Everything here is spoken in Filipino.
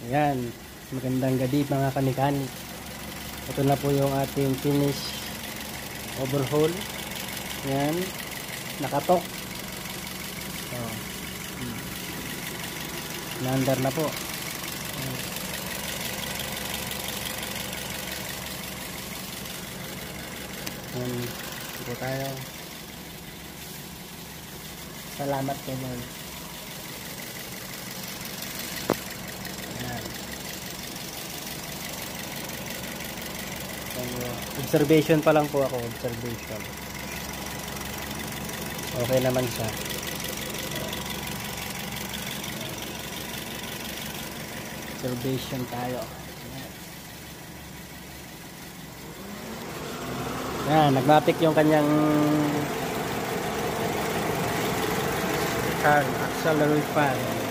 Ayan, magandang gabi mga kamekanik. Ito na po yung ating finish overhaul. Ayan, nakatok. Oh. Naandar na po. Ayan, ito tayo. Salamat po Lord. Observation pa lang po ako, observation. Okay naman siya. Observation tayo. Yan, nagmatic yung kanyang axle fan.